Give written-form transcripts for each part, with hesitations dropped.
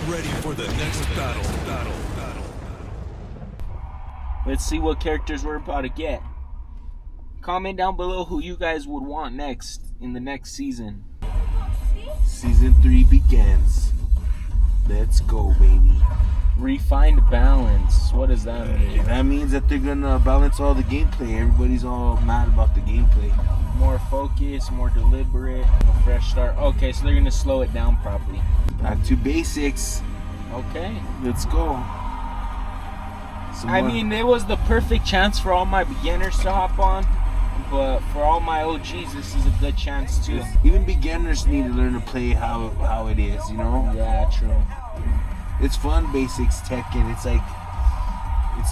ready for the next battle. Let's see what characters we're about to get. Comment down below who you guys would want next in the next season. Season 3 begins. Let's go, baby. Refined balance. What does that mean? That means that they're gonna balance all the gameplay. Everybody's all mad about the gameplay. More focus, more deliberate, a fresh start. Okay, so they're gonna slow it down probably. Back to basics. Okay. Let's go. I mean, it was the perfect chance for all my beginners to hop on, but for all my OGs, this is a good chance too. Even beginners need to learn to play how it is, you know? Yeah, true. It's fun, basics Tekken. It's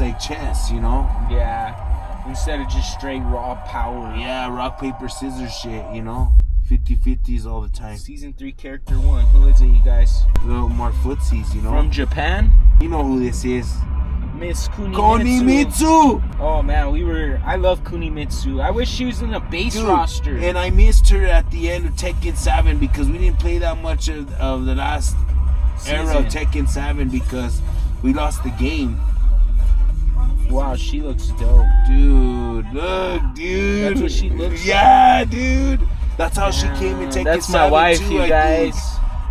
like chess, you know? Yeah. Instead of just straight raw power. Yeah, rock, paper, scissors shit, you know? 50-50s all the time. Season 3 character 1. Who is it, you guys? A little more footsies, you know? From Japan? You know who this is. Miss Kunimitsu. Oh man, I love Kunimitsu. I wish she was in a base roster. And I missed her at the end of Tekken 7 because we didn't play that much of the last era of Tekken 7 because we lost the game. Wow, she looks dope. Dude, look, dude. That's what she looks like. Yeah, dude. That's how she came in Tekken 7. That's my wife, too, you guys.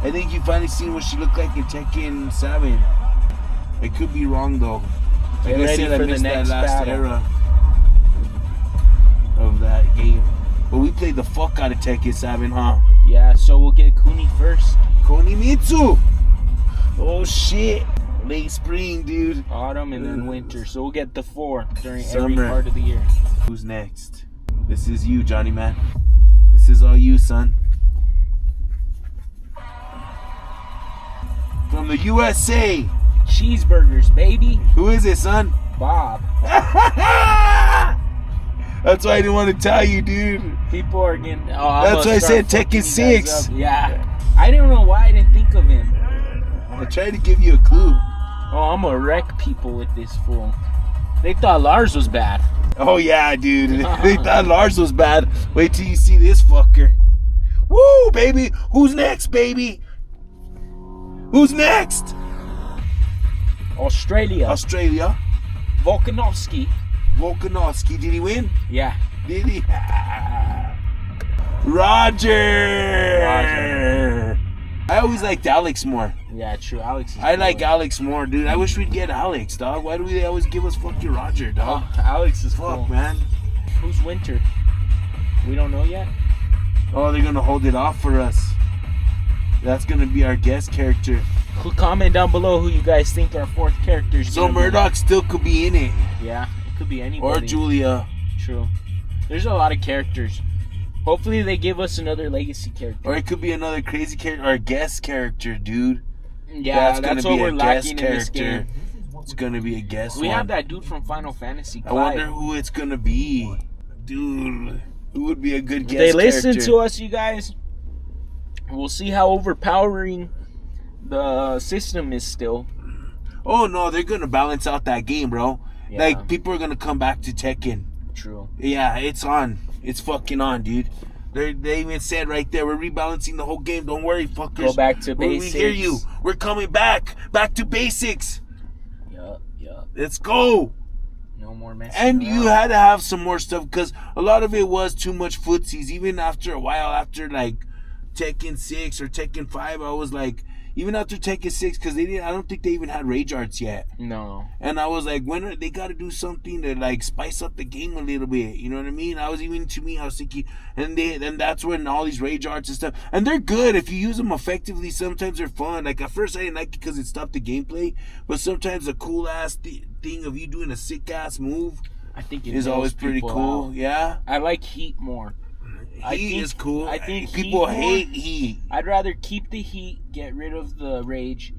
I think you finally seen what she looked like in Tekken 7. I could be wrong though. Like Get I ready said, for I missed the next that last battle. era of that game. But we played the fuck out of Tekken 7, huh? Yeah, so we'll get Kuni first. Kunimitsu! Oh shit! Late spring, dude. Autumn and then winter. So we'll get the 4 during Summer. every part of the year. Who's next? This is you, Johnny man. This is all you, son. From the USA. Cheeseburgers, baby. Who is it, son? Bob. That's why I didn't want to tell you, dude. People are getting... That's why I said Tekken 6. Yeah. I don't know why I didn't think of him. I tried to give you a clue. Oh, I'm gonna wreck people with this fool. They thought Lars was bad. Oh, yeah, dude. They thought Lars was bad. Wait till you see this fucker. Woo, baby. Who's next, baby? Who's next? Australia. Volkanovski. Volkanovski. Did he win? Yeah. Did he? Roger. I always liked Alex more. Yeah, true. Alex is I like cool. Alex more, dude. I wish we'd get Alex, dog. Why do they always give us fucking Roger, dog? Oh, Alex is Fuck, cool. man. Who's Winter? We don't know yet. Oh, they're gonna hold it off for us. That's gonna be our guest character. Comment down below who you guys think our 4th character is. So Murdoch still could be in it. Yeah, it could be anybody. Or Julia. True. There's a lot of characters. Hopefully they give us another legacy character. Or it could be another crazy character or a guest character, dude. Yeah, that's what we're lacking in this game. It's gonna be a guest We one. have that dude from Final Fantasy. I wonder who it's gonna be. Dude, who would be a good guest They listen character? to us, you guys. We'll see how overpowering the system is still. Oh no, they're gonna balance out that game, bro. Yeah. Like people are gonna come back to Tekken. True. Yeah, it's on. It's fucking on, dude. They even said right there, we're rebalancing the whole game. Don't worry, fuckers. Go back to basics. We hear you. We're coming back. Back to basics. Yup. Let's go. No more messing And around. you had to have some more stuff because a lot of it was too much footsies. Even after a while, after like Tekken 6 or Tekken 5, I was like, even after Tekken 6, because I don't think they even had rage arts yet. No. And I was like, when they got to do something to like spice up the game a little bit, you know what I mean? I was thinking, and that's when all these rage arts and stuff, and they're good if you use them effectively. Sometimes they're fun. Like at first I didn't like it because it stopped the gameplay, but sometimes a cool ass thing of you doing a sick ass move, I think it is always pretty cool. out. Yeah, I like Heat more. Heat is cool. I think people Heat hate Heat. I'd rather keep the Heat, get rid of the rage,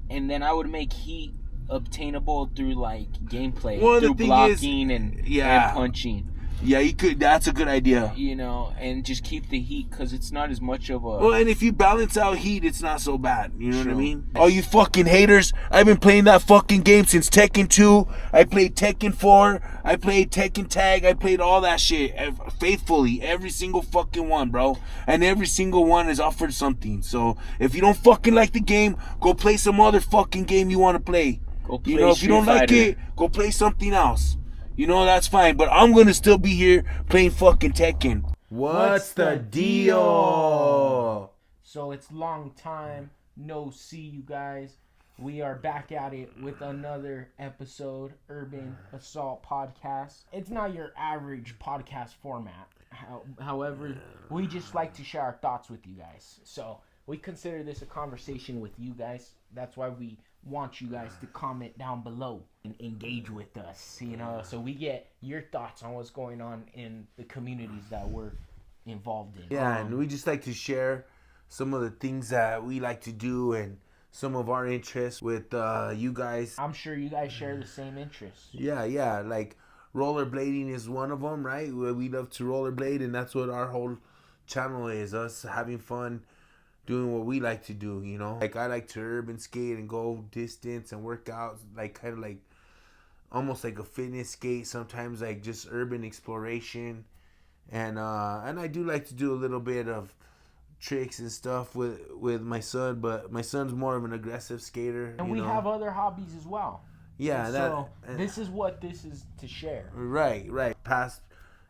and then I would make Heat obtainable through like gameplay, Well, the through thing blocking is, and yeah. punching. Yeah, you could. That's a good idea. You know, and just keep the heat because it's not as much of a. Well, and if you balance out heat, it's not so bad. You know what I True. mean? All you fucking haters, I've been playing that fucking game since Tekken 2. I played Tekken 4. I played Tekken Tag. I played all that shit faithfully. Every single fucking one, bro. And every single one has offered something. So if you don't fucking like the game, go play some other fucking game you want to play. Go play You know, if you don't like it, go play something else. You know, that's fine. But I'm going to still be here playing fucking Tekken. What's the deal? So it's long time no see, you guys. We are back at it with another episode, Urban Assault Podcast. It's not your average podcast format. However, we just like to share our thoughts with you guys. So we consider this a conversation with you guys. That's why we want you guys to comment down below and engage with us, you know, so we get your thoughts on what's going on in the communities that we're involved in. Yeah, and we just like to share some of the things that we like to do and some of our interests with you guys. I'm sure you guys share the same interests. Yeah, like rollerblading is one of them, right? We love to rollerblade, and that's what our whole channel is, us having fun doing what we like to do, you know? Like, I like to urban skate and go distance and work out, like, kind of like, almost like a fitness skate, sometimes like just urban exploration. And I do like to do a little bit of tricks and stuff with my son, but my son's more of an aggressive skater. And we have other hobbies as well. Yeah, so this is what this is to share. Right. Past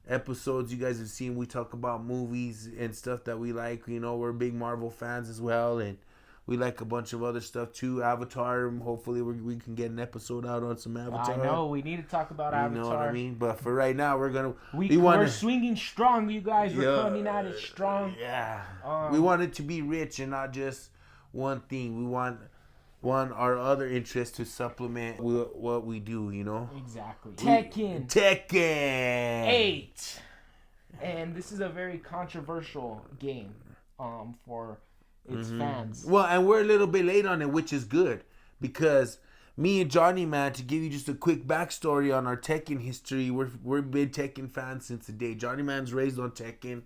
episodes you guys have seen, we talk about movies and stuff that we like. You know, we're big Marvel fans as well, and we like a bunch of other stuff too. Avatar, hopefully we can get an episode out on some Avatar. I know, we need to talk about Avatar. You know what I mean? But for right now, we're swinging strong, you guys. We're coming at it strong. Yeah. We want it to be rich and not just one thing. We want our other interests to supplement what we do, you know? Exactly. Tekken 8. And this is a very controversial game for its fans. Well, and we're a little bit late on it, which is good, because me and Johnny, man, to give you just a quick backstory on our Tekken history, we're big Tekken fans since the day. Johnny Man's raised on Tekken.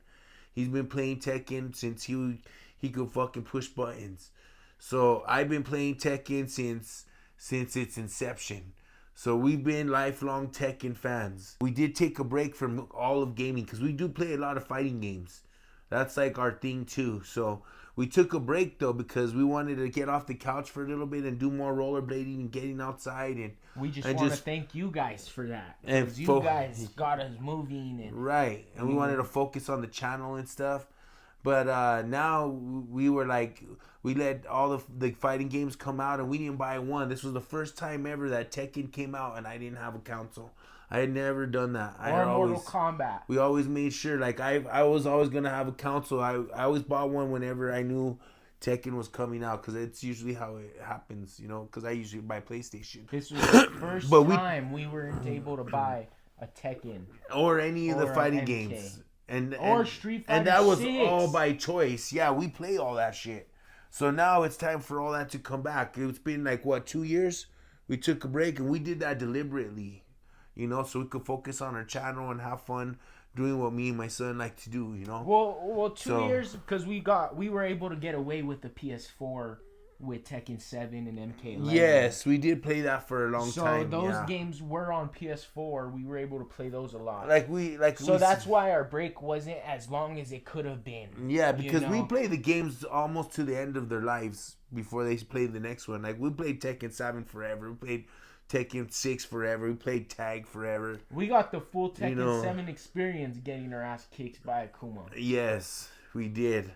He's been playing Tekken since he could fucking push buttons. So I've been playing Tekken since its inception. So we've been lifelong Tekken fans. We did take a break from all of gaming because we do play a lot of fighting games. That's like our thing too. So we took a break though because we wanted to get off the couch for a little bit and do more rollerblading and getting outside. And we just want to thank you guys for that. And you guys got us moving. And right. And we wanted to focus on the channel and stuff. But now we were like, we let all of the fighting games come out and we didn't buy one. This was the first time ever that Tekken came out and I didn't have a console. I had never done that. Or Mortal Kombat. We always made sure, like, I was always going to have a console. I always bought one whenever I knew Tekken was coming out, because it's usually how it happens, you know, because I usually buy PlayStation. This was the first time we weren't able to buy a Tekken. Or any of the fighting games. Or Street Fighter And that was 6. all by choice. Yeah, we play all that shit. So now it's time for all that to come back. It's been like, 2 years? We took a break, and we did that deliberately, you know, so we could focus on our channel and have fun doing what me and my son like to do, you know. Well, 2 years, because we were able to get away with the PS4 with Tekken 7 and MK11. Yes, we did play that for a long time. So those games were on PS4. We were able to play those a lot. So that's why our break wasn't as long as it could have been. Yeah, because we play the games almost to the end of their lives before they play the next one. Like, we played Tekken 7 forever. We played Tekken 6 forever. We played Tag forever. We got the full Tekken 7 experience getting our ass kicked by Akuma. Yes, we did.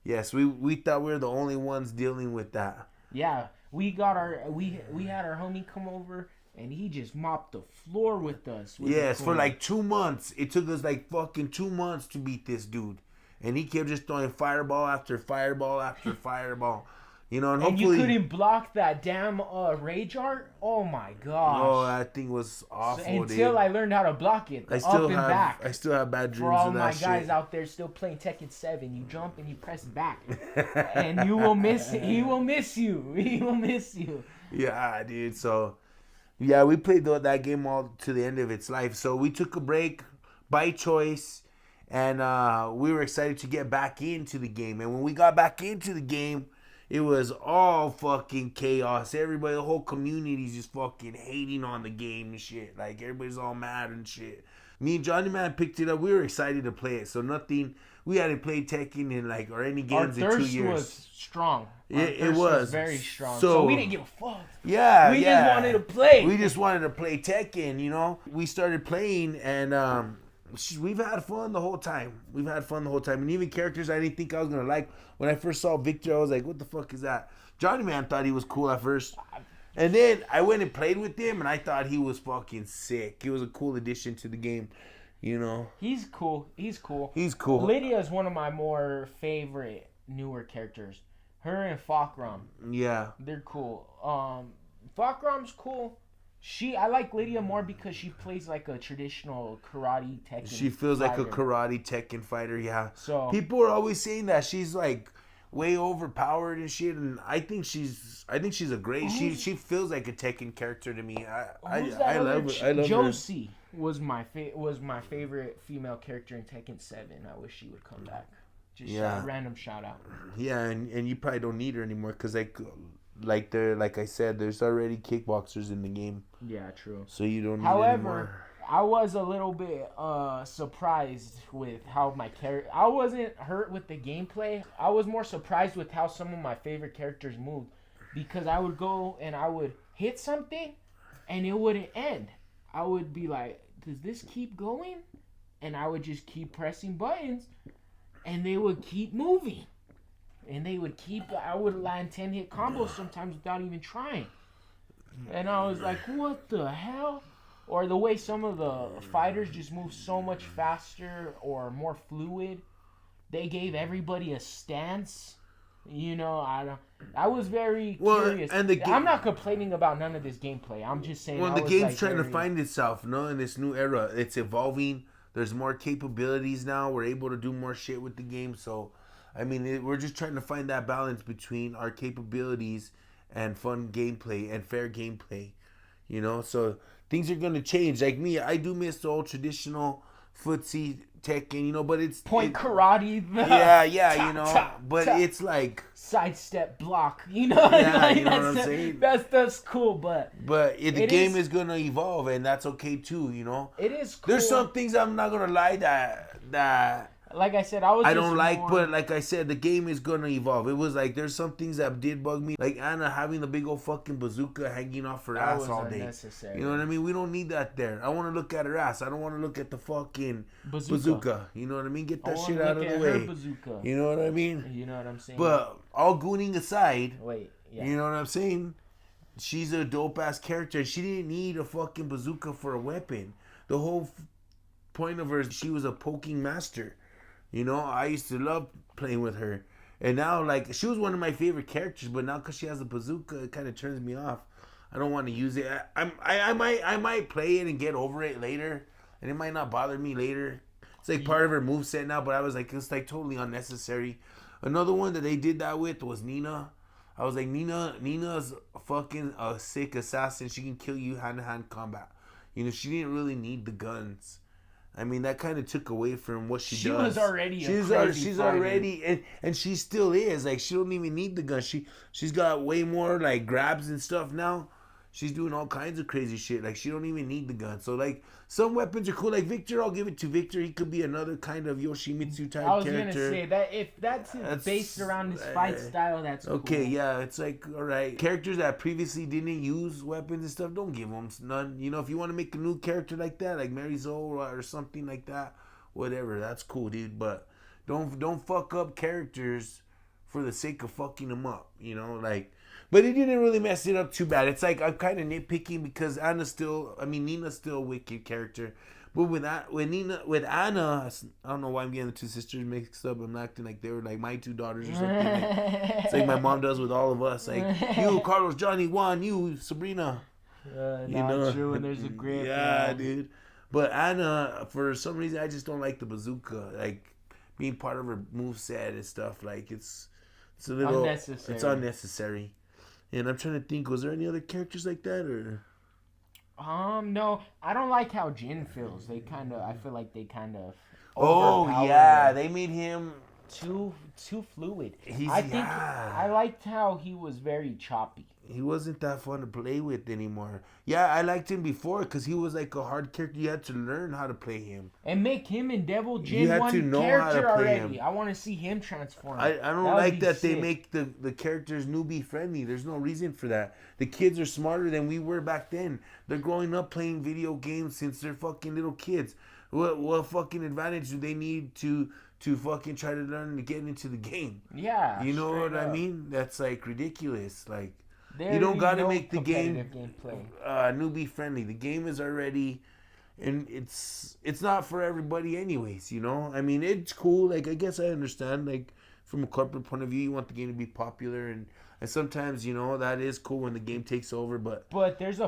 Yes, we thought we were the only ones dealing with that. Yeah, we had our homie come over and he just mopped the floor with us. Yes, for like 2 months. It took us like fucking 2 months to beat this dude. And he kept just throwing fireball after fireball after fireball. You know, and you hopefully couldn't block that damn rage art. Oh my gosh! Oh, that thing was awful. Until dude. I learned how to block it, I the still up and have back. I still have bad dreams For all of that my shit. guys out there still playing Tekken 7, you jump and you press back, and you will miss. He will miss you. He will miss you. Yeah, dude. So, yeah, we played that game all to the end of its life. So we took a break by choice, and we were excited to get back into the game. And when we got back into the game, it was all fucking chaos. Everybody, the whole community's just fucking hating on the game and shit. Like, everybody's all mad and shit. Me and Johnny Man picked it up. We were excited to play it. So nothing, we hadn't played Tekken in like, or any games in 2 years. Our thirst was strong. It was very strong. So we didn't give a fuck. Yeah, we just wanted to play. We just wanted to play Tekken, you know. We started playing, and we've had fun the whole time. And even characters I didn't think I was gonna like. When I first saw Victor, I was like, "What the fuck is that?" Johnny Man thought he was cool at first, and then I went and played with him, and I thought he was fucking sick. He was a cool addition to the game, you know. He's cool. Lydia is one of my more favorite newer characters. Her and Fakram. Yeah. They're cool. Fakram's cool. I like Lydia more because she plays like a traditional karate Tekken. She feels like a karate Tekken fighter, yeah. So people are always saying that she's like way overpowered and shit, and I think she's a great. She feels like a Tekken character to me. I love her. Josie was my favorite female character in Tekken 7. I wish she would come back. Just a random shout out. Yeah, and you probably don't need her anymore because like I said, there's already kickboxers in the game. Yeah, true. So you don't need However, I was a little bit surprised with how my character. I wasn't hurt with the gameplay. I was more surprised with how some of my favorite characters moved, because I would go and I would hit something, and it wouldn't end. I would be like, "Does this keep going?" And I would just keep pressing buttons, and they would keep moving. And I would land 10-hit combos sometimes without even trying. And I was like, what the hell? Or the way some of the fighters just move so much faster or more fluid. They gave everybody a stance. You know, I was very curious. And I'm not complaining about none of this gameplay. I'm just saying. Well, the game's trying to find itself, no? In this new era. It's evolving. There's more capabilities now. We're able to do more shit with the game, so... I mean, we're just trying to find that balance between our capabilities and fun gameplay and fair gameplay, you know? So things are going to change. Like me, I do miss the old traditional footsie Tekken, you know, but it's... karate. Yeah, you know, but it's like... sidestep block, you know? Yeah, you know what I'm saying? That's cool, but... But the game is going to evolve, and that's okay too, you know? It is cool. There's some things I'm not going to lie that like I said, I don't like, but like I said, the game is gonna evolve. It was like there's some things that did bug me, like Anna having the big old fucking bazooka hanging off her ass all day. You know what I mean? We don't need that there. I want to look at her ass. I don't want to look at the fucking bazooka. You know what I mean? Get that shit out of the way. Bazooka. You know what I mean? You know what I'm saying? But all gooning aside, yeah. You know what I'm saying? She's a dope ass character. She didn't need a fucking bazooka for a weapon. The whole point of her is she was a poking master. You know, I used to love playing with her. And now, like, she was one of my favorite characters, but now because she has a bazooka, it kind of turns me off. I don't want to use it. I might play it and get over it later, and it might not bother me later. It's like part of her moveset now, but I was like, it's like totally unnecessary. Another one that they did that with was Nina. I was like, Nina's fucking a sick assassin. She can kill you hand-to-hand combat. You know, she didn't really need the guns. I mean, that kind of took away from what she does. She was already she's already, and she still is. Like, she don't even need the gun. She's got way more, like, grabs and stuff now. She's doing all kinds of crazy shit. Like, she don't even need the gun. So, like, some weapons are cool. Like, Victor, I'll give it to Victor. He could be another kind of Yoshimitsu type character. I was going to say, that if that's based around his fight style, that's okay, cool. Yeah, it's like, all right. Characters that previously didn't use weapons and stuff, don't give them none. You know, if you want to make a new character like that, like Mary Zoe or something like that, whatever, that's cool, dude. But don't fuck up characters for the sake of fucking them up, you know, like... But it didn't really mess it up too bad. It's like I'm kind of nitpicking because Nina's still a wicked character. But with Anna, I don't know why I'm getting the two sisters mixed up. I'm acting like they were like my two daughters or something. It's like my mom does with all of us. Like you, Carlos, Johnny, Juan, you, Sabrina. Not true when there's a grip. Yeah, dude. But Anna, for some reason, I just don't like the bazooka. Like being part of her moveset and stuff. Like it's a little unnecessary. It's unnecessary. And I'm trying to think, was there any other characters like that or? No, I don't like how Jin feels. I feel like they kind of. Oh yeah, they made him too fluid. I liked how he was very choppy. He wasn't that fun to play with anymore. Yeah, I liked him before because he was like a hard character. You had to learn how to play him and make him and Devil Jin one character already. I want to see him transform. I don't like that they make the characters newbie friendly. There's no reason for that. The kids are smarter than we were back then. They're growing up playing video games since they're fucking little kids. What fucking advantage do they need to fucking try to learn to get into the game? Yeah, you know what I mean? That's like ridiculous. Like. You don't gotta make the game newbie friendly. The game is already, and it's not for everybody anyways. You know, I mean, it's cool. Like I guess I understand. Like from a corporate point of view, you want the game to be popular, and sometimes that is cool when the game takes over. But there's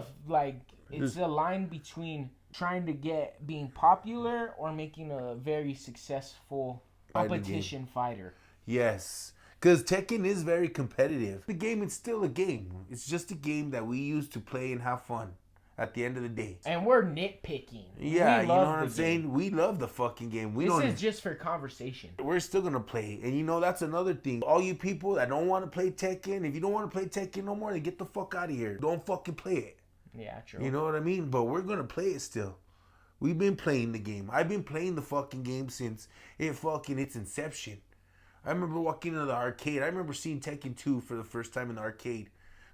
it's a line between trying to being popular or making a very successful competition fighter. Yes. Because Tekken is very competitive. The game is still a game. It's just a game that we use to play and have fun at the end of the day. And we're nitpicking. Yeah, you know what I'm saying? We love the fucking game. This is just for conversation. We're still going to play. And that's another thing. All you people that don't want to play Tekken, if you don't want to play Tekken no more, then get the fuck out of here. Don't fucking play it. Yeah, true. You know what I mean? But we're going to play it still. We've been playing the game. I've been playing the fucking game since its inception. I remember walking into the arcade. I remember seeing Tekken 2 for the first time in the arcade.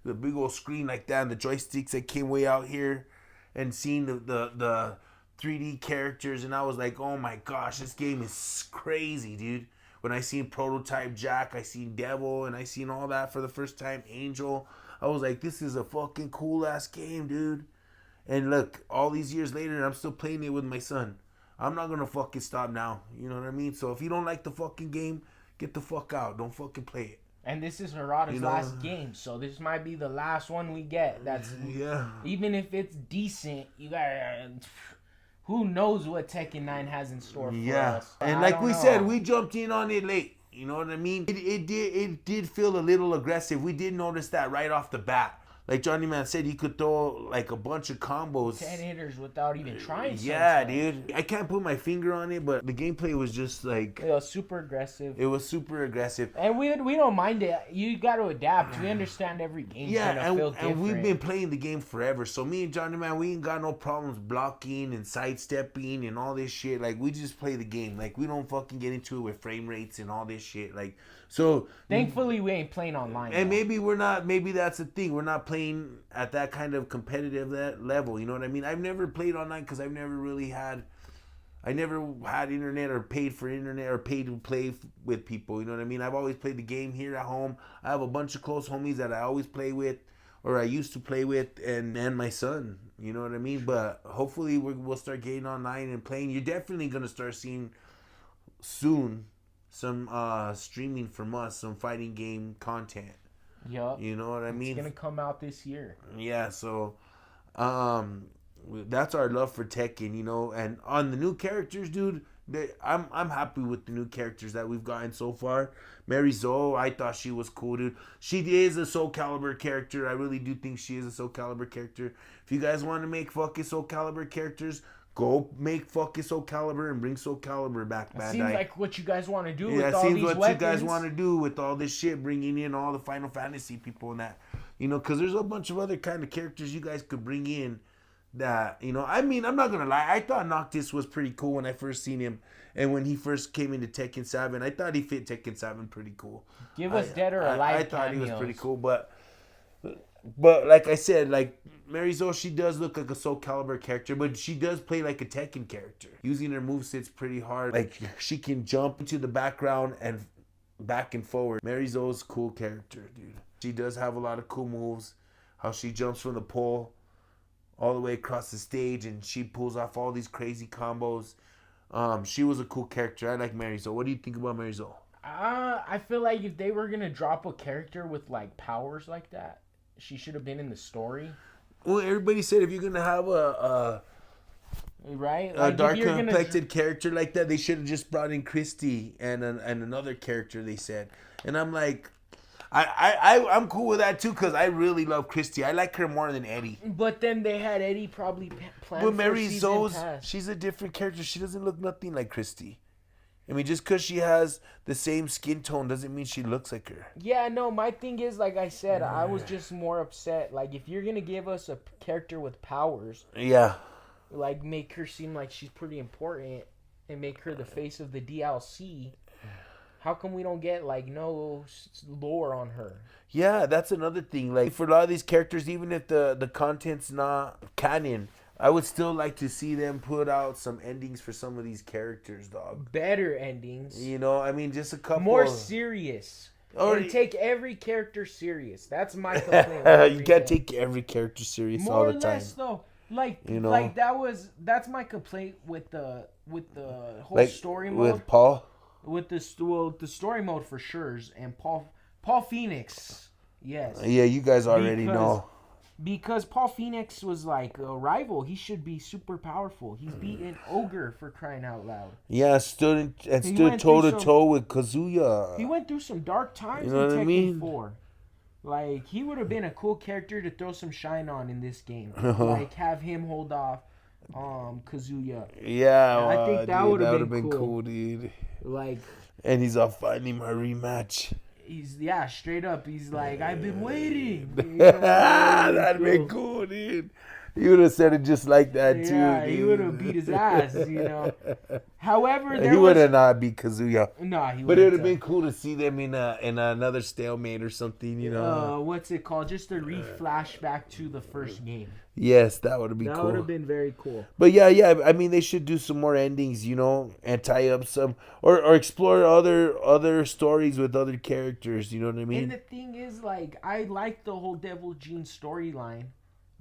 The big old screen like that and the joysticks that came way out here. And seeing the 3D characters. And I was like, oh my gosh, this game is crazy, dude. When I seen Prototype Jack, I seen Devil, and I seen all that for the first time. Angel. I was like, this is a fucking cool ass game, dude. And look, all these years later, I'm still playing it with my son. I'm not going to fucking stop now. You know what I mean? So if you don't like the fucking game, get the fuck out. Don't fucking play it. And this is Harada's last game, so this might be the last one we get. That's even if it's decent, you got who knows what Tekken 9 has in store for us. And like we said, we jumped in on it late. You know what I mean? It did feel a little aggressive. We did notice that right off the bat. Like Johnny Man said, he could throw like a bunch of combos. 10 hitters without even trying. Yeah, dude. I can't put my finger on it, but the gameplay was just like... It was super aggressive. And we don't mind it. You got to adapt. We understand every game. Yeah, and we've been playing the game forever. So me and Johnny Man, we ain't got no problems blocking and sidestepping and all this shit. Like, we just play the game. Like, we don't fucking get into it with frame rates and all this shit. Like... So thankfully we ain't playing online. And maybe that's the thing. We're not playing at that kind of competitive level. You know what I mean? I've never played online because I never had internet or paid for internet or paid to play with people. You know what I mean? I've always played the game here at home. I have a bunch of close homies that I always play with or I used to play with and my son. You know what I mean? But hopefully we'll start getting online and playing. You're definitely going to start seeing soon some streaming from us, some fighting game content. Yup. You know what I mean? It's gonna come out this year. Yeah, so that's our love for Tekken, and on the new characters, dude, I'm happy with the new characters that we've gotten so far. Mary Zoe, I thought she was cool, dude. She is a Soul Calibur character. I really do think she is a Soul Calibur character. If you guys want to make fucking Soul Calibur characters, go make fucking Soul Calibur and bring Soul Calibur back, Bandai. Seems like what you guys want to do with all these weapons. Yeah, seems what you guys want to do with all this shit, bringing in all the Final Fantasy people and that. Because there's a bunch of other kind of characters you guys could bring in that, I mean, I'm not going to lie. I thought Noctis was pretty cool when I first seen him. And when he first came into Tekken 7, I thought he fit Tekken 7 pretty cool. Give us dead or alive I thought cameos. He was pretty cool, but like I said, like Mary Zoe, she does look like a Soul Calibur character, but she does play like a Tekken character. Using her moveset's pretty hard. Like she can jump into the background and back and forward. Mary Zoe's a cool character, dude. She does have a lot of cool moves. How she jumps from the pole all the way across the stage, and she pulls off all these crazy combos. She was a cool character. I like Mary Zo. What do you think about Mary Zo? I feel like if they were gonna drop a character with like powers like that, she should have been in the story. Well, everybody said if you're gonna have a right, like dark complected character like that, they should have just brought in Christy and another character. They said, and I'm like, I'm cool with that too because I really love Christy. I like her more than Eddie. But then they had Eddie probably planned. But Mary Zo's, she's a different character. She doesn't look nothing like Christy. I mean, just because she has the same skin tone doesn't mean she looks like her. Yeah, no, my thing is, like I said, I was just more upset. Like, if you're going to give us a character with powers, yeah, like, make her seem like she's pretty important and make her the face of the DLC, how come we don't get, like, no lore on her? Yeah, that's another thing. Like, for a lot of these characters, even if the content's not canon, I would still like to see them put out some endings for some of these characters, dog. Better endings. You know, I mean, just a couple. More serious. Or take every character serious. That's my complaint. You can't take every character serious all the time. More or less, though. Like, you know, like that's my complaint with the whole like, story mode. With Paul? With the story mode for sure. And Paul Phoenix. Yes. Yeah, you guys already know. Because Paul Phoenix was like a rival. He should be super powerful. He's beaten Ogre for crying out loud. Yeah, stood toe to toe with Kazuya. He went through some dark times in Tekken 4. Like, he would have been a cool character to throw some shine on in this game. Like, have him hold off Kazuya. Yeah, I think that would have been cool, dude. Like, and he's all fighting my rematch. He's straight up. He's like, I've been waiting. That'd be cool, dude. He would have said it just like that too. Yeah, dude. He would have beat his ass, you know. However, he would have not beat Kazuya. No, he. But it would have been cool to see them in another stalemate or something, you know. What's it called? Just a flashback to the first game. Yes, that would have been cool. That would have been very cool. But yeah. I mean, they should do some more endings, you know, and tie up some or explore other stories with other characters. You know what I mean? And the thing is, like, I like the whole Devil Gene storyline.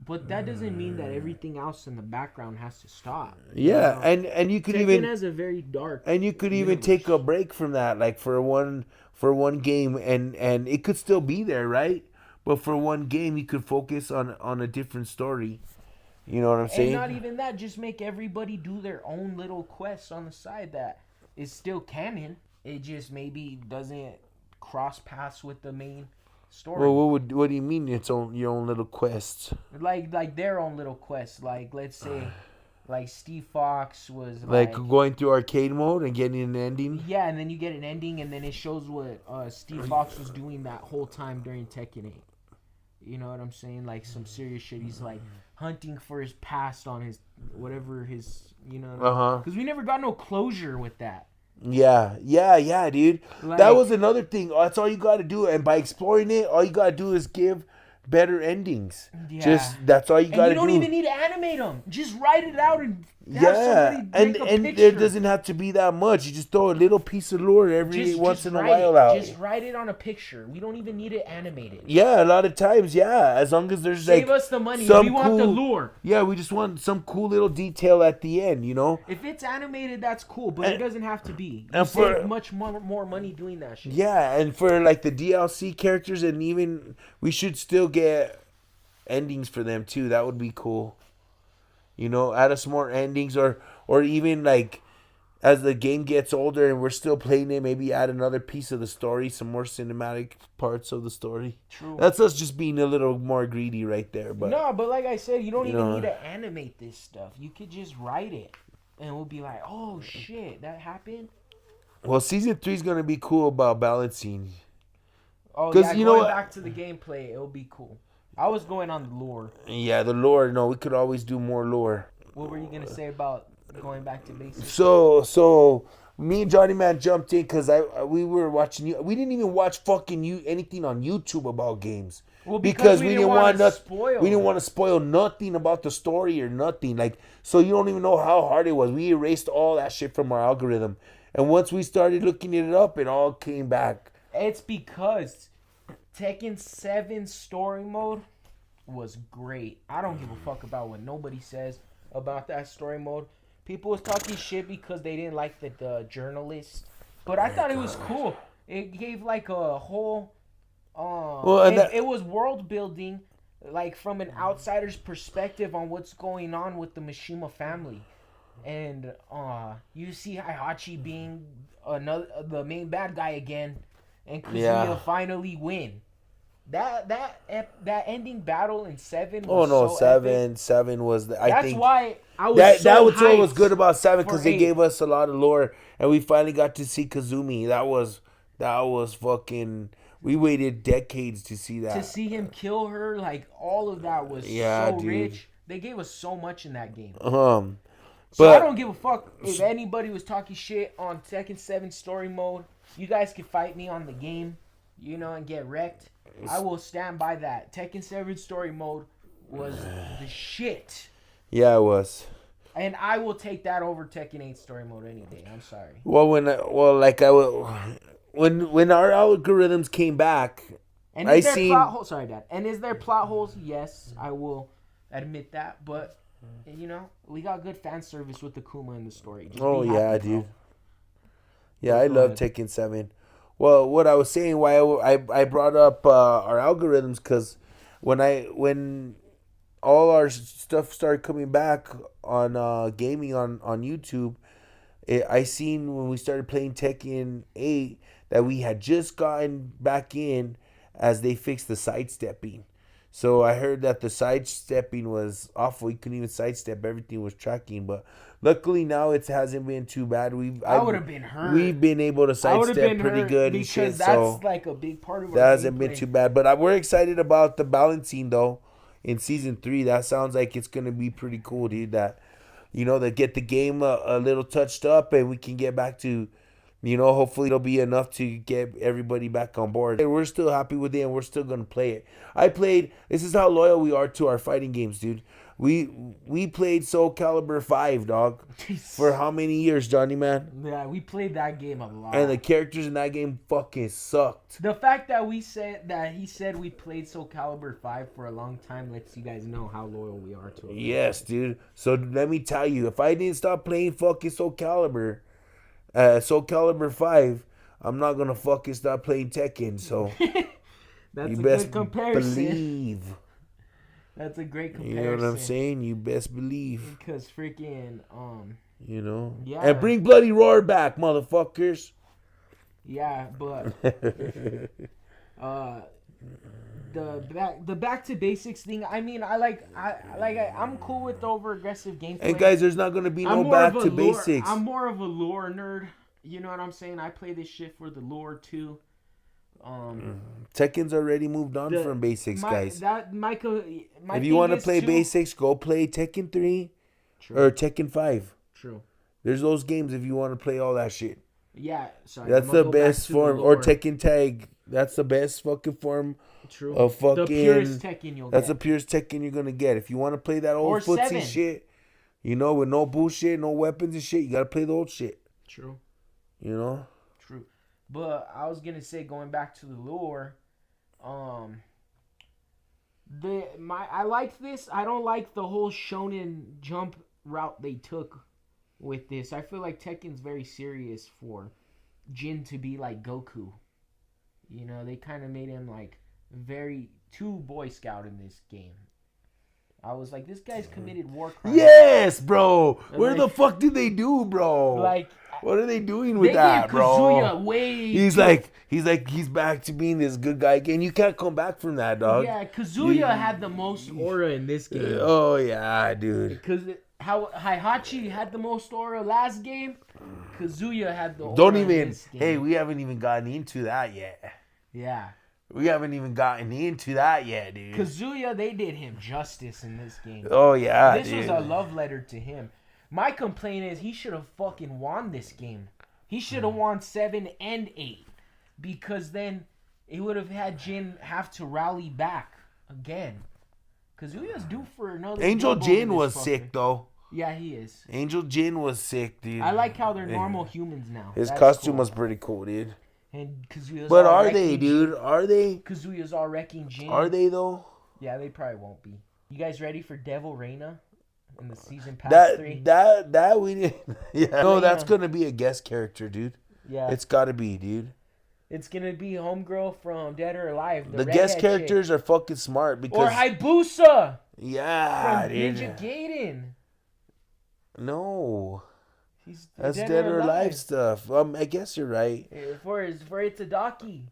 But that doesn't mean that everything else in the background has to stop. Yeah, you know? and you could Tekken has a very dark. And you could even take a break from that, like for one game, and it could still be there, right? But for one game, you could focus on a different story. You know what I'm saying? And not even that, just make everybody do their own little quests on the side that is still canon. It just maybe doesn't cross paths with the main story. Well, what do you mean your own little quests? Like their own little quests. Like, let's say, like Steve Fox was like going through arcade mode and getting an ending. Yeah, and then you get an ending, and then it shows what Steve Fox was doing that whole time during Tekken 8. You know what I'm saying? Like some serious shit. He's like hunting for his past on his whatever his, you know. Because we never got no closure with that. Yeah, dude. Like, that was another thing. That's all you got to do. And by exploring it, all you got to do is give better endings. Yeah. That's all you got to do. You don't even need to animate them. Just write it out and have somebody and a picture. There doesn't have to be that much. You just throw a little piece of lore every once in a while out. Just write it on a picture. We don't even need it animated. Yeah, a lot of times, yeah. As long as there's Save us the money. We want the lore. Yeah, we just want some cool little detail at the end, you know? If it's animated, that's cool, but it doesn't have to be. You save much more money doing that shit. Yeah, and for like the DLC characters, and even we should still get endings for them too. That would be cool. You know, add us more endings, or even like as the game gets older and we're still playing it, maybe add another piece of the story, some more cinematic parts of the story. True. That's us just being a little more greedy right there. But no, but like I said, you don't even need to animate this stuff. You could just write it, and we'll be like, oh shit, that happened. Well, season 3 is gonna be cool about balancing. Oh yeah, going back to the gameplay, it'll be cool. I was going on the lore. Yeah, the lore. No, we could always do more lore. What were you going to say about going back to basics? So me and Johnny Man jumped in because we were watching you. We didn't even watch anything on YouTube about games. Well, because we didn't want to spoil. We didn't want to spoil nothing about the story or nothing. Like, so you don't even know how hard it was. We erased all that shit from our algorithm. And once we started looking it up, it all came back. It's because Tekken 7 story mode was great. I don't give a fuck about what nobody says about that story mode. People was talking shit because they didn't like the journalist, but I thought it was cool. It gave like a whole, it was world building, like from an outsider's perspective on what's going on with the Mishima family, and you see Heihachi being the main bad guy again, and Kazuya finally win. That ending battle in 7 was so epic. 7 was the, That's why I was that was hyped what was good about 7 because for they 8. gave us a lot of lore and we finally got to see Kazumi. That was fucking. We waited decades to see that. To see him kill her, like all of that was so rich. They gave us so much in that game. So I don't give a fuck if anybody was talking shit on Tekken 7 story mode. You guys can fight me on the game, you know, and get wrecked. I will stand by that. Tekken 7 story mode was the shit. Yeah, it was. And I will take that over Tekken 8 story mode any day. I'm sorry. Well, when our algorithms came back, and is there plot holes? Sorry, Dad. And is there plot holes? Yes, I will admit that. But you know, we got good fan service with the Kuma in the story. Just dude. Yeah, I love Tekken 7. Well, what I was saying, why I brought up our algorithms, because when all our stuff started coming back on gaming on YouTube, I seen when we started playing Tekken 8 that we had just gotten back in as they fixed the sidestepping. So I heard that the sidestepping was awful. You couldn't even sidestep. Everything was tracking. But luckily now it hasn't been too bad. I would have been hurt. We've been able to sidestep pretty good and shit. That's like a big part of our that hasn't been too bad. But we're excited about the balancing though in season 3. That sounds like it's gonna be pretty cool, dude. That that get the game a little touched up and we can get back to. Hopefully it'll be enough to get everybody back on board. We're still happy with it and we're still going to play it. This is how loyal we are to our fighting games, dude. We played Soul Calibur 5, dog, for how many years, Johnny, man? Yeah, we played that game a lot. And the characters in that game fucking sucked. The fact that he said we played Soul Calibur 5 for a long time lets you guys know how loyal we are to it. Yes, dude. So let me tell you, if I didn't stop playing fucking Soul Calibur 5, I'm not gonna fucking stop playing Tekken. So that's you a best good comparison. Believe. That's a great comparison. You know what I'm saying? You best believe. Because freaking Yeah. And bring Bloody Roar back, motherfuckers. Yeah, but the back to basics thing. I mean, I'm cool with the over aggressive gameplay. And guys, there's not gonna be no back to basics. I'm more of a lore nerd. You know what I'm saying? I play this shit for the lore too. Tekken's already moved on from basics, guys. If you want to play basics, go play Tekken 3 or Tekken 5. True. There's those games if you want to play all that shit. Yeah, sorry. That's the best form. Or Tekken Tag. That's the best fucking form. True. Of fucking. The purest Tekken you'll get. That's the purest Tekken you're gonna get. If you want to play that old footsie shit, with no bullshit, no weapons and shit, you gotta play the old shit. True. True. But I was gonna say, going back to the lore, I like this. I don't like the whole shonen jump route they took with this. I feel like Tekken's very serious for Jin to be like Goku. They kind of made him like very too Boy Scout in this game. I was like, this guy's committed war crimes. Yes, bro. Where the fuck did they do, bro? Like, what are they doing with that, bro? Kazuya he's back to being this good guy again. You can't come back from that, dog. Yeah, Kazuya had the most aura in this game. Oh yeah, dude. Because how Heihachi had the most aura last game, Kazuya had the aura. Don't even. In this game. Hey, we haven't even gotten into that yet. Yeah. We haven't even gotten into that yet, dude. Kazuya, they did him justice in this game. Oh, yeah, This was a love letter to him. My complaint is he should have fucking won this game. He should have won 7 and 8. Because then it would have had Jin have to rally back again. Kazuya's due for another. Angel Jin was sick, though. Yeah, he is. Angel Jin was sick, dude. I like how they're normal humans now. His costume was pretty cool, dude. And Kazuya's but are they, dude? Are they? Kazuya's all wrecking Jin. Are they though? Yeah, they probably won't be. You guys ready for Devil Reina in the season pass That 3? that we didn't. Yeah. No, that's Reina. gonna be a guest character, dude. Yeah. It's gotta be, dude. It's gonna be Homegirl from Dead or Alive. The guest characters are fucking smart Or because Hayabusa yeah, from dude. Ninja Gaiden. No, He's that's Dead or Alive stuff. I guess you're right. For Itadaki.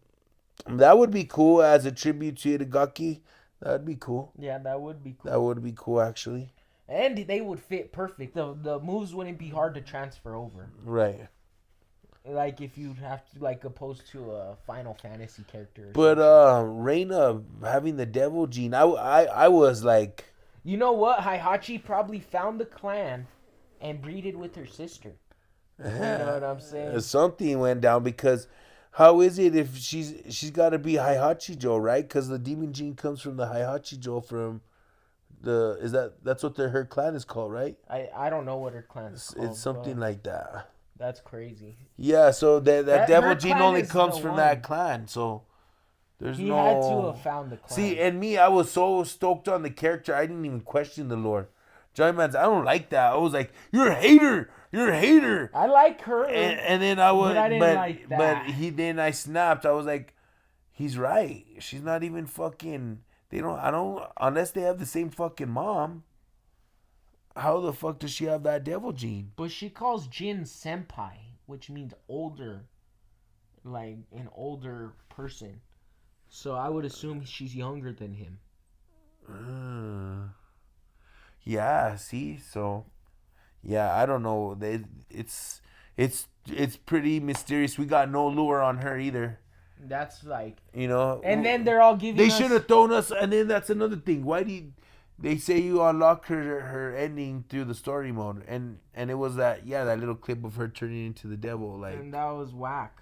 That would be cool as a tribute to Itagaki. That'd be cool. Yeah, that would be cool. That would be cool, actually. And they would fit perfect. The moves wouldn't be hard to transfer over. Right. Like if you have to, like opposed to a Final Fantasy character. But Reina having the devil gene, I was like, you know what? Heihachi probably found the clan and breeded with her sister. You know what I'm saying? something went down because how is it if she's got to be Heihachijo, right? Because the demon gene comes from the Heihachijo from that's what her clan is called, right? I don't know what her clan is called. It's something like that. That's crazy. Yeah, so that devil gene clan only is comes the from one. that clan, so there's He no. had to have found the clan. See, and me, I was so stoked on the character, I didn't even question the lore. Johnny Man's, I don't like that. I was like, you're a hater. You're a hater. I like her. And then I was, but I didn't like that. then I snapped. I was like, he's right. She's not even fucking. Unless they have the same fucking mom. How the fuck does she have that devil gene? But she calls Jin senpai, which means older, like an older person. So I would assume she's younger than him. Yeah. See, so yeah, I don't know. It's pretty mysterious. We got no lure on her either. That's like, you know. And then they're all giving. They should have thrown us. And then that's another thing. Why do they say you unlock her ending through the story mode? And it was that little clip of her turning into the devil, like. And that was whack.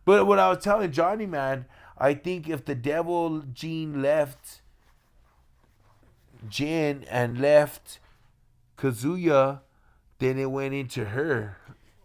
But what I was telling Johnny, man, I think if the devil gene left Jin and left Kazuya, then it went into her.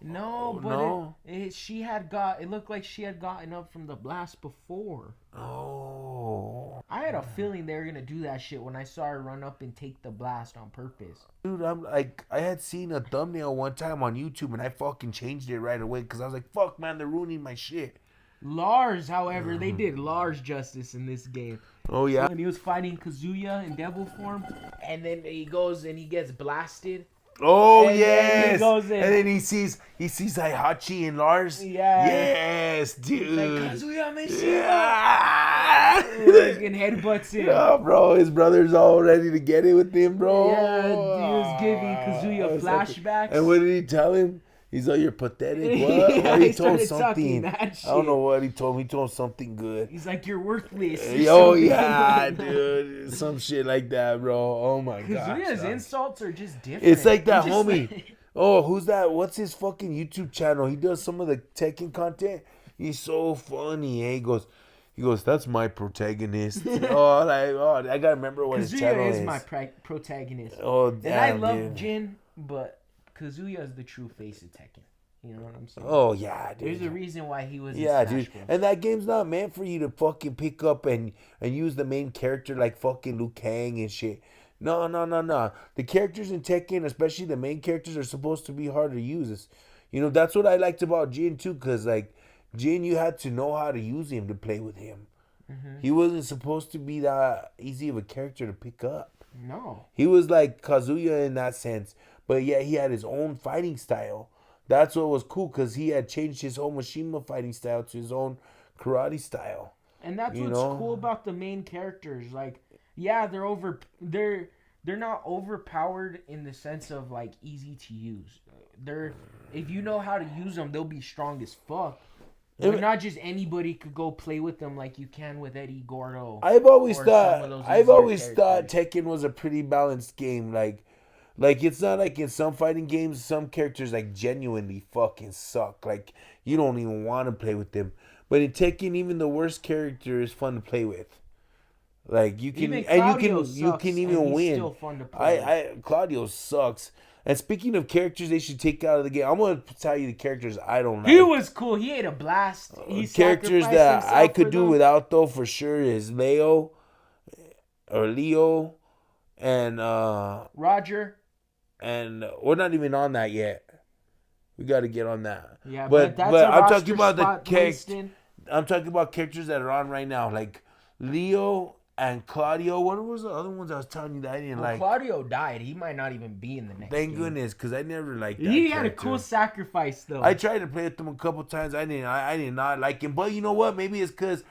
No, but no? It looked like she had gotten up from the blast before. Oh. I had a feeling they were going to do that shit when I saw her run up and take the blast on purpose. Dude, I'm like, I had seen a thumbnail one time on YouTube and I fucking changed it right away because I was like, fuck, man, they're ruining my shit. Lars, however, they did Lars justice in this game. Oh, yeah? When he was fighting Kazuya in devil form, and then he goes and he gets blasted. Oh, and yes. He goes in. And then he sees Heihachi and Lars. Yeah. Yes, dude. Like, Kazuya Mishima. Yeah. And headbutts him. Yeah, bro. His brother's all ready to get it with him, bro. Yeah, he was giving Kazuya flashbacks. And what did he tell him? He's like, you're pathetic. What? Yeah, He he told started something. talking that shit. I don't know what he told him. He told him something good. He's like, you're worthless. Oh, yeah, dude. Some shit like that, bro. Oh, my god. Kazuya's insults are just different. It's like that He's just homie. like- Oh, who's that? What's his fucking YouTube channel? He does some of the Tekken content. He's so funny. Eh? He goes, that's my protagonist. I gotta remember what his channel Kazuya is. is my protagonist. Oh, damn, and I love dude. Jin, but Kazuya is the true face of Tekken. You know what I'm saying? Oh, yeah, dude. There's a reason why he was in Yeah, Smash dude. Bros. And that game's not meant for you to fucking pick up and use the main character like fucking Liu Kang and shit. No. The characters in Tekken, especially the main characters, are supposed to be hard to use. That's what I liked about Jin, too, because, like, Jin, you had to know how to use him to play with him. Mm-hmm. He wasn't supposed to be that easy of a character to pick up. No. He was like Kazuya in that sense, but yeah, he had his own fighting style. That's what was cool, because he had changed his whole Mishima fighting style to his own karate style. And that's what's cool about the main characters. Like, yeah, they're not overpowered in the sense of like easy to use. If you know how to use them, they'll be strong as fuck. But not just anybody could go play with them like you can with Eddie Gordo. I've always thought Tekken was a pretty balanced game. Like it's not like in some fighting games, some characters like genuinely fucking suck. Like you don't even want to play with them. But in Tekken, even the worst character is fun to play with. Like you can you can even win. Still fun to play Claudio sucks. And speaking of characters they should take out of the game, I'm gonna tell you the characters I don't like. He was cool. He ate a blast. He characters that I could do without though for sure is Leo. or Leo, and Roger. and we're not even on that yet. We got to get on that. Yeah, but that's a I'm roster talking about spot wasted. I'm talking about characters that are on right now, like Leo and Claudio. What was the other ones I was telling you that I didn't like? Claudio died. He might not even be in the next Thank game. goodness, because I never liked that He had a character. cool sacrifice, though. I tried to play with him a couple times. I did not like him. But you know what? Maybe it's because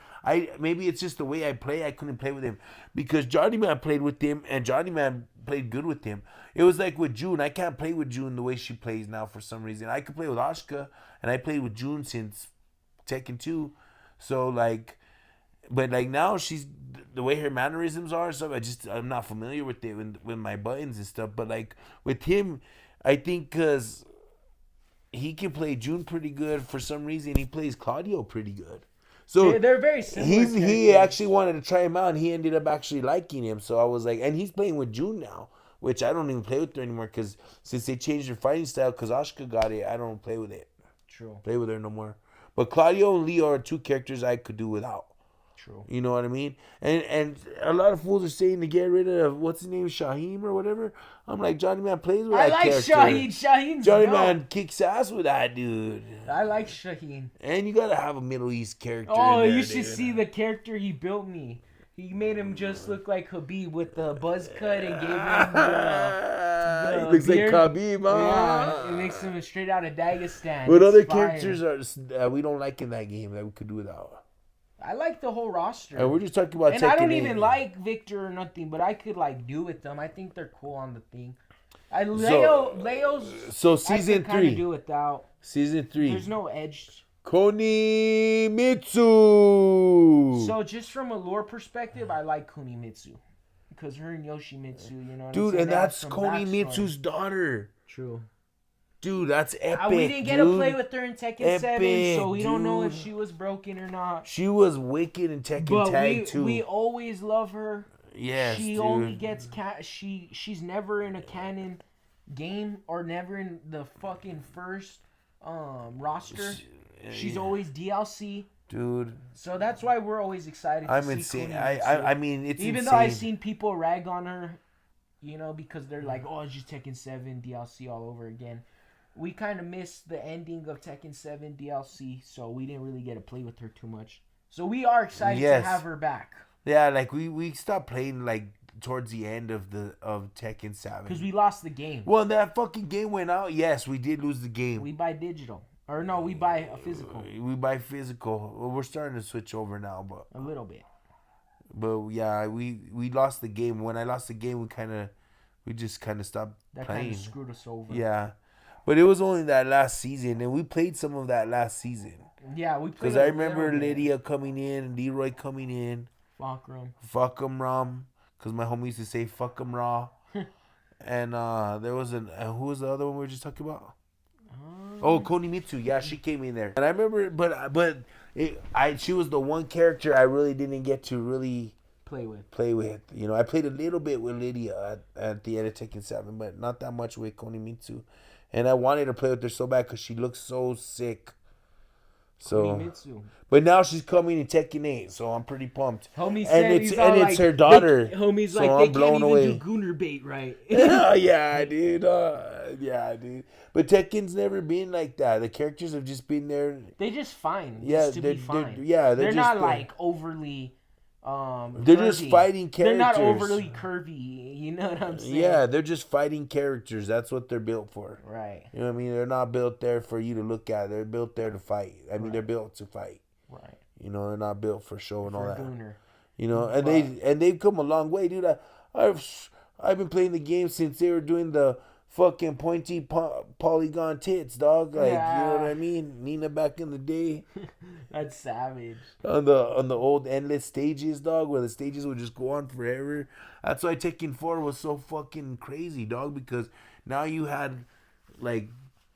maybe it's just the way I play. I couldn't play with him because Johnny Man played with him, and Johnny Man played good with him. It was like with June. I can't play with June the way she plays now for some reason. I could play with Ashka, and I played with June since Tekken 2. So like, but like now she's the way her mannerisms are. So I'm not familiar with it with my buttons and stuff. But like with him, I think because he can play June pretty good for some reason. He plays Claudio pretty good. So they're very similar. He actually wanted to try him out, and he ended up actually liking him. So I was like, and he's playing with June now, which I don't even play with her anymore because since they changed their fighting style, because Ashka got it, I don't play with it. True. Play with her no more. But Claudio and Leo are two characters I could do without. True. You know what I mean? And a lot of fools are saying to get rid of what's his name, Shaheem or whatever. I'm like, Johnny Man plays with that character. I like Shaheen. Shaheen's Johnny dope. Man kicks ass with that dude. I like Shaheen. And you gotta have a Middle East character. Oh, in there, you should dude. see the character he built me. He made him just look like Khabib with the buzz cut and gave him the he looks beard. like Khabib, huh? Yeah, it makes him straight out of Dagestan. What It's other fire. characters are we don't like in that game that we could do without? I like the whole roster. And we're just talking about and Tekken I don't 8. even like Victor or nothing, but I could like do with them. I think they're cool on the thing. Leo's. So season I could kind 3. of do without. Season 3. There's no edge. Kunimitsu. So just from a lore perspective, I like Kunimitsu because her and Yoshimitsu, you know. What Dude, I'm saying? and They have that's some Kunimitsu's backstory. daughter. True. Dude, that's epic. We didn't get to play with her in Tekken 7, Epic, so we don't know if dude. she was broken or not. She was wicked in Tekken Tag too. We always love her. Yes, she dude. only gets she's never in a canon game or never in the fucking first roster. She's always DLC. Dude, So that's why we're always excited to I'm see insane. Kunimitsu. I mean, it's even insane. though I've seen people rag on her, you know, because they're like, oh, it's just Tekken 7 DLC all over again. We kind of missed the ending of Tekken 7 DLC, so we didn't really get to play with her too much. So we are excited to have her back. Yeah, like we stopped playing like towards the end of Tekken 7. Because we lost the game. Well, that fucking game went out. Yes, we did lose the game. We buy digital. Or no, we buy a physical. We buy physical. Well, we're starting to switch over now, but A little bit. But yeah, we lost the game. When I lost the game, we just kind of stopped That playing. kind of screwed us over. Yeah, but it was only that last season, and we played some of that last season. Yeah, we played. Because I remember Lydia coming in, Leroy coming in. Fuck 'em Ram. Because my homie used to say fuck 'em raw. And there was who was the other one we were just talking about? Oh, Kunimitsu. Yeah, she came in there. And I remember, she was the one character I really didn't get to really play with. You know, I played a little bit with Lydia at the end of Tekken 7, but not that much with Kunimitsu. And I wanted to play with her so bad because she looks so sick. So, Kunimitsu. but now she's coming in Tekken 8, so I'm pretty pumped. Homie said it's her daughter. Homie's so like, I'm they blown can't even away. do Gooner bait right. Yeah, dude. But Tekken's never been like that. The characters have just been there. They just fine. Yeah, just to be fine. they're they're just not like overly. They're curvy. just fighting characters. They're not overly curvy. You know what I'm saying? Yeah, they're just fighting characters. That's what they're built for. Right. You know what I mean? They're not built there for you to look at. They're built there to fight. I mean, they're built to fight. Right. You know, they're not built for show and all that. Gooner. You know, and they've come a long way, dude. I've been playing the game since they were doing the fucking pointy polygon tits, dog. Like, you know what I mean? Nina back in the day. That's savage. On the old endless stages, dog, where the stages would just go on forever. That's why Tekken 4 was so fucking crazy, dog, because now you had, like,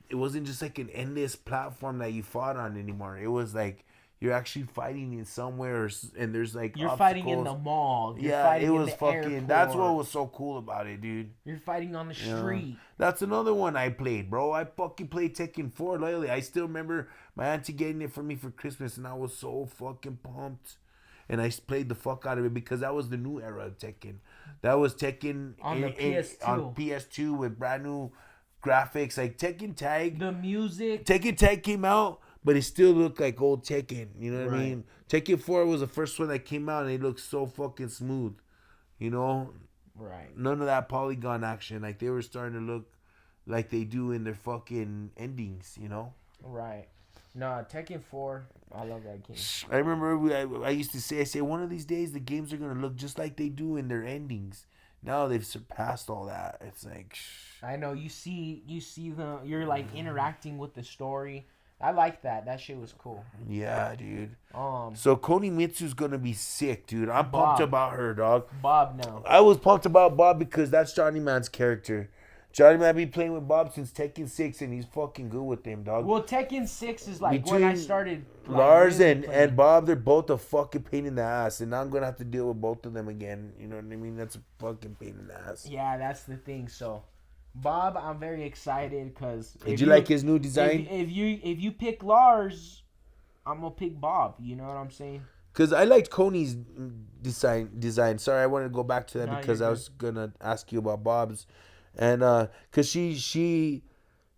it wasn't just like an endless platform that you fought on anymore. It was like you're actually fighting in somewhere, and there's like you're obstacles. fighting in the mall. You're yeah, fighting it was in the fucking. airport. That's what was so cool about it, dude. You're fighting on the street. That's another one I played, bro. I fucking played Tekken 4 lately. I still remember my auntie getting it for me for Christmas, and I was so fucking pumped. and I played the fuck out of it because that was the new era of Tekken. That was Tekken On the PS2. On PS2 with brand new graphics. Like Tekken Tag. The music. Tekken Tag came out, but it still looked like old Tekken. You know what I mean? Tekken 4 was the first one that came out, and it looked so fucking smooth. You know? Right. None of that polygon action. Like, they were starting to look like they do in their fucking endings, you know? Right. No, Tekken 4, I love that game. I remember I used to say, one of these days the games are going to look just like they do in their endings. Now they've surpassed all that. It's like... I know, you see the... You're, like, interacting with the story. I like that. That shit was cool. Yeah, dude. So Konimitsu's going to be sick, dude. I'm pumped about her, dog. Bob now. I was pumped about Bob because that's Johnny Man's character. Johnny Man been playing with Bob since Tekken 6, and he's fucking good with him, dog. Well, Tekken 6 is like when I started. Like, Lars really and Bob, they're both a fucking pain in the ass, and now I'm gonna have to deal with both of them again. You know what I mean? That's a fucking pain in the ass. Yeah, that's the thing. So, Bob, I'm very excited because. Did you like his new design? If you pick Lars, I'm gonna pick Bob. You know what I'm saying? Because I liked Koni's design. Sorry, I wanted to go back to that because I was gonna ask you about Bob's. And because she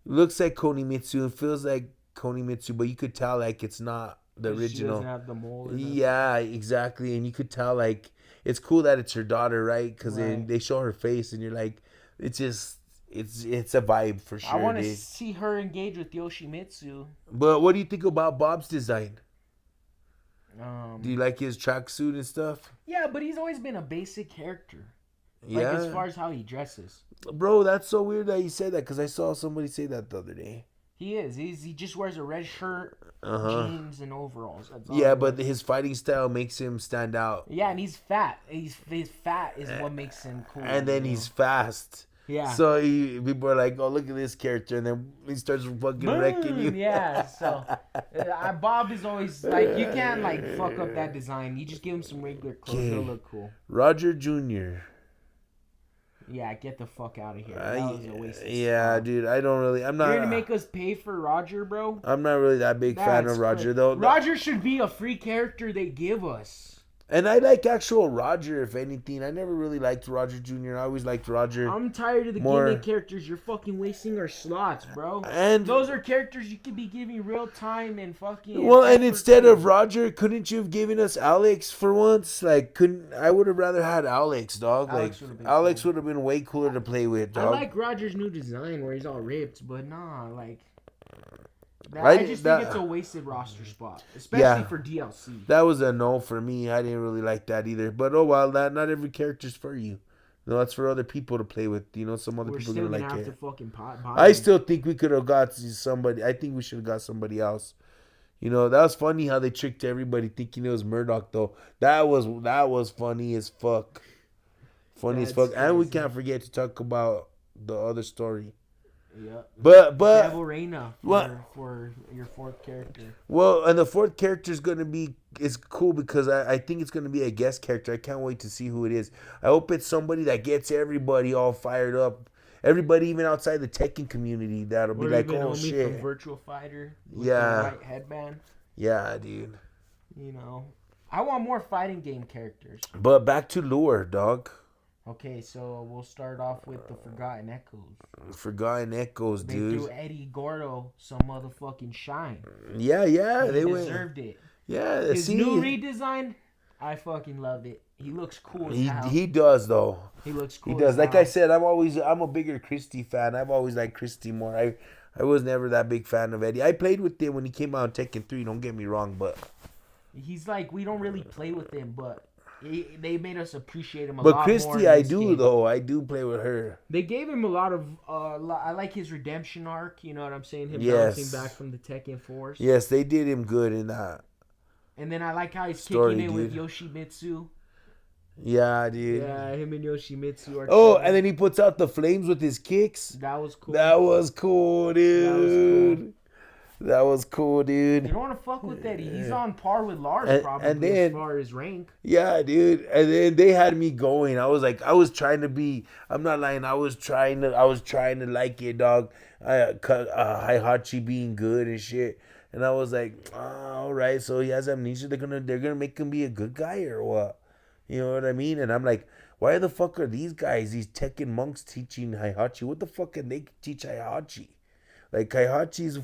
looks like Konimitsu and feels like Konimitsu, but you could tell like it's not the original. She doesn't have the mold. Yeah, exactly. And you could tell like it's cool that it's her daughter, right? Because they show her face, and you're like, it's just it's a vibe for sure. I want to see her engage with Yoshimitsu. But what do you think about Bob's design? Do you like his tracksuit and stuff? Yeah, but he's always been a basic character. Like, as far as how he dresses. Bro, that's so weird that you said that, because I saw somebody say that the other day. He is. He just wears a red shirt, jeans, and overalls. Yeah, but his fighting style makes him stand out. Yeah, and he's fat. He's fat is what makes him cool. And then he's fast. Yeah. So people are like, oh, look at this character. And then he starts fucking wrecking you. Yeah, so Bob is always, like, you can't, like, fuck up that design. You just give him some regular clothes. He'll look cool. Roger Jr. Yeah, get the fuck out of here. That was a waste of time. Dude, I'm not. You're gonna make us pay for Roger, bro? I'm not really that big fan of Roger, though. Roger should be a free character they give us. And I like actual Roger, if anything. I never really liked Roger Jr. I always liked Roger. I'm tired of the gaming characters. You're fucking wasting our slots, bro. And those are characters you could be giving real time and fucking... Well, and instead of Roger, couldn't you have given us Alex for once? Like, I would have rather had Alex, dog. Alex would have been way cooler to play with, dog. I like Roger's new design where he's all ripped, but nah, like... I just think it's a wasted roster spot, especially for DLC. That was a no for me. I didn't really like that either. But oh well, not every character's for you. No, that's for other people to play with. You know, some other people are gonna like it. I still think we could have got somebody. I think we should have got somebody else. You know, that was funny how they tricked everybody thinking it was Murdoch though. That was funny as fuck. Funny as fuck. And we can't forget to talk about the other story. Yeah. But Devil Reina for your fourth character. Well, and the fourth character is cool because I think it's gonna be a guest character. I can't wait to see who it is. I hope it's somebody that gets everybody all fired up. Everybody, even outside the Tekken community, that'll be like, oh shit. From Virtual Fighter. With the white headband. Yeah, dude. You know, I want more fighting game characters. But back to lore, dog. Okay, so we'll start off with the Forgotten Echoes. Forgotten Echoes, dude. They threw Eddie Gordo some motherfucking shine. Yeah, they deserved it. Yeah, his new redesign, I fucking loved it. He looks cool as hell. He does though. He looks cool. He does. Like I said, I'm a bigger Christie fan. I've always liked Christie more. I was never that big fan of Eddie. I played with him when he came out on Tekken 3. Don't get me wrong, but he's like, we don't really play with him, but. They made us appreciate him a lot more. But Christy, I do though. I do play with her. They gave him a lot of. I like his redemption arc. You know what I'm saying? Him bouncing back from the Tekken Force. Yes, they did him good in that. And then I like how he's kicking it with Yoshimitsu. Yeah, dude. Yeah, him and Yoshimitsu are. Oh, and then he puts out the flames with his kicks. That was cool. That was cool, dude. That was cool, dude. You don't want to fuck with Eddie. He's on par with Lars probably as far as rank. Yeah, dude. And then they had me going. I was trying to be. I'm not lying. I was trying to like it, dog. Hihachi being good and shit. And I was like, all right, so he has amnesia. They're gonna make him be a good guy or what? You know what I mean? And I'm like, why the fuck are these guys, these Tekken monks, teaching Heihachi? What the fuck can they teach Heihachi? Like, Heihachi's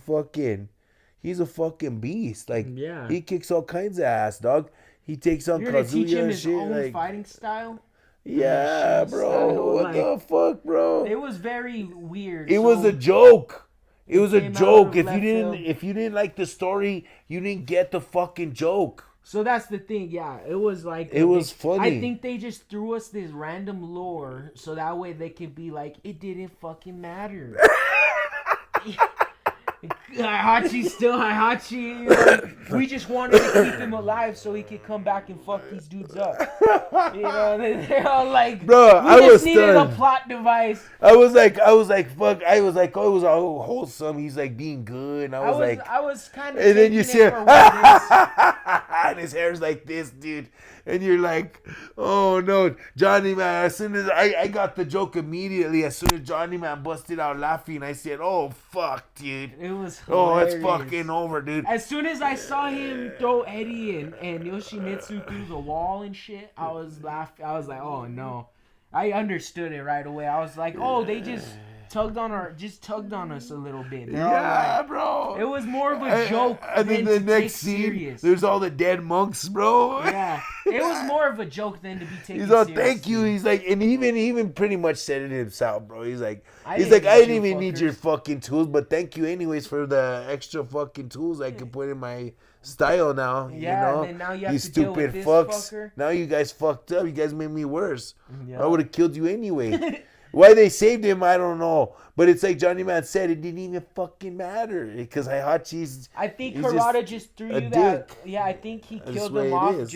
he's a fucking beast. Like, Yeah. he kicks all kinds of ass, dog. He takes on You're gonna teach Kazuya him and his shit. own Like, fighting style? yeah, bro. What the fuck, bro? It was very weird. It was a joke. It was a came out joke. of If left you field. didn't like the story, you didn't get the fucking joke. So that's the thing, yeah. It was like It was funny. I think they just threw us this random lore so that way they could be like, it didn't fucking matter. Heihachi's still Heihachi. Like, we just wanted to keep him alive so he could come back and fuck these dudes up. You know, they're all like, bro, we I just was needed stunned. a plot device. I was like, fuck. I was like, oh, it was all wholesome. He's like being good. And I was kind of. and then you see, and his hair's like this, dude. And you're like, oh no, Johnny Man. As soon as I got the joke immediately, as soon as Johnny Man busted out laughing, I said, oh fuck, dude. It was Oh, hilarious. it's fucking over, dude. As soon as I saw him throw Eddie and Yoshimitsu through the wall and shit, I was laughing. I was like, oh no. I understood it right away. I was like, oh, they just tugged on us a little bit. They're all like, bro. it was more of a joke. And then the than to next take scene, serious. there's all the dead monks, bro. Yeah, it was more of a joke than to be taken He's all, seriously. thank you. He's like, and he even pretty much said it himself, bro. He's like, I didn't didn't need even you need your fuckers." fucking tools, but thank you anyways for the extra fucking tools I can put in my style now. Yeah, you know, and then now you have you to deal with stupid this fucks. fucker. Now you guys fucked up. You guys made me worse. Yeah. I would have killed you anyway. Why they saved him, I don't know. But it's like Johnny Man said, it didn't even fucking matter because Heihachi's. I think he's Harada just threw a you that. dick. Yeah, I think he That's killed the way him it off is.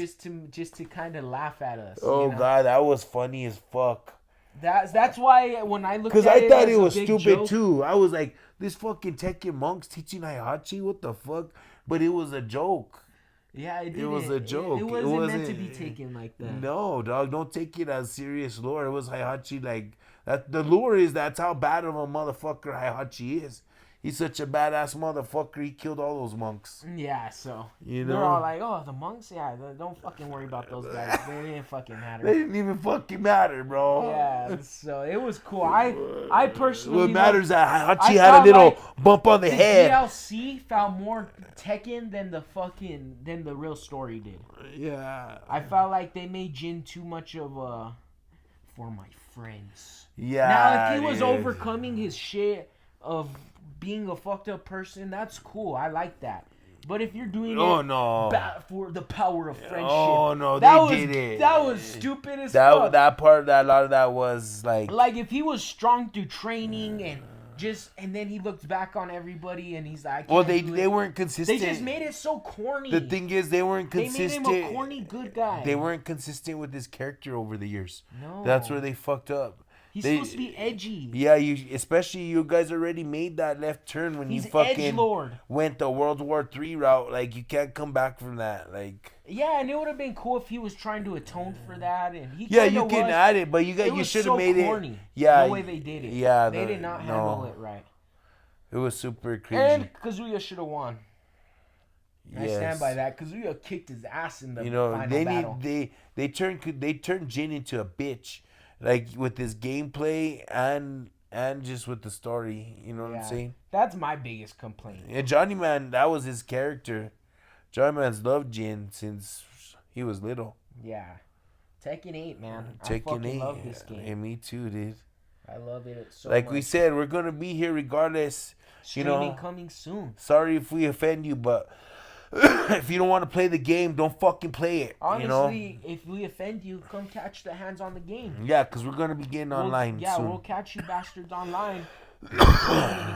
just to kind of laugh at us. Oh you know? God, that was funny as fuck. That's why when I looked Because at I thought as it a was big stupid joke, too. I was like, this fucking Tekken monks teaching Heihachi? What the fuck? But it was a joke. Yeah, It was a joke. It It wasn't meant to wasn't- be taken like that. No, dog, don't take it as serious lore. It was Heihachi like that. The lore is that's how bad of a motherfucker Heihachi is. He's such a badass motherfucker. He killed all those monks. Yeah, so You they're know? all like, "Oh, the monks, yeah, don't fucking worry about those guys. They didn't fucking They matter." didn't even fucking matter, bro. Yeah, so it was cool. I personally What matters is that Heihachi I had a felt little like bump on the the head. DLC felt more Tekken than the real story did. Yeah. I felt like they made Jin too much of a for my friends. Yeah. Now, if he was dude. overcoming his shit of being a fucked up person, that's cool. I like that. But if you're doing Oh, it no. for the power of friendship, Oh, no, that they was, did it. That was stupid as fuck. That part, a lot of that was like Like if he was strong through training and then he looked back on everybody and he's like, well, "Can't do they it." weren't consistent. They just made it so corny. The thing is, they weren't they consistent. made him a corny good guy. They weren't consistent with his character over the years. No, That's where they fucked up. He's They- supposed to be edgy. Yeah, especially you guys already made that left turn when He's you fucking edgelord. went the World War III route. Like you can't come back from that. Like Yeah, and it would have been cool if he was trying to atone for that, and he yeah, kinda you can was. add it, but you It you was should so have made corny, it. Yeah, the way they did it. Yeah, they did not handle it right. It was super cringy. And Kazuya should have won. I Yes. stand by that. Kazuya kicked his ass in the You know, final they battle. they turned Jin into a bitch, like with his gameplay and just with the story. You know what Yeah. I'm saying? That's my biggest complaint. Yeah, Johnny Man, that was his character. Johnny Man's loved Jin since he was little. Yeah. Tekken 8, man. I Tekken fucking 8. love this game. And me too, dude. I love it so Like much. we said, we're gonna be here regardless. Streaming know, coming soon. Sorry if we offend you, but if you don't want to play the game, don't fucking play it. Honestly, if we offend you, come catch the hands on the game. Yeah, because we're gonna be getting online Yeah, soon. we'll catch you bastards online.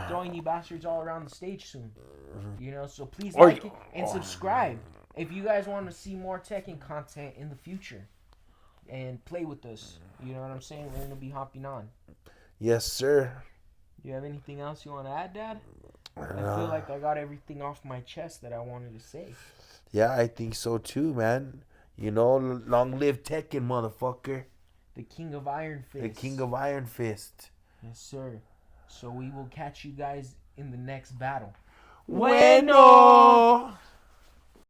Throwing you bastards all around the stage soon. You know, so please Or- like it and subscribe if you guys want to see more Tekken content in the future. And play with us. You know what I'm saying? We're going to be hopping on. Yes, sir. You have anything else you want to add, Dad? I feel like I got everything off my chest that I wanted to say. Yeah, I think so too, man. You know, long live Tekken, motherfucker. The King of Iron Fist. The King of Iron Fist. Yes, sir. So we will catch you guys in the next battle. Bueno.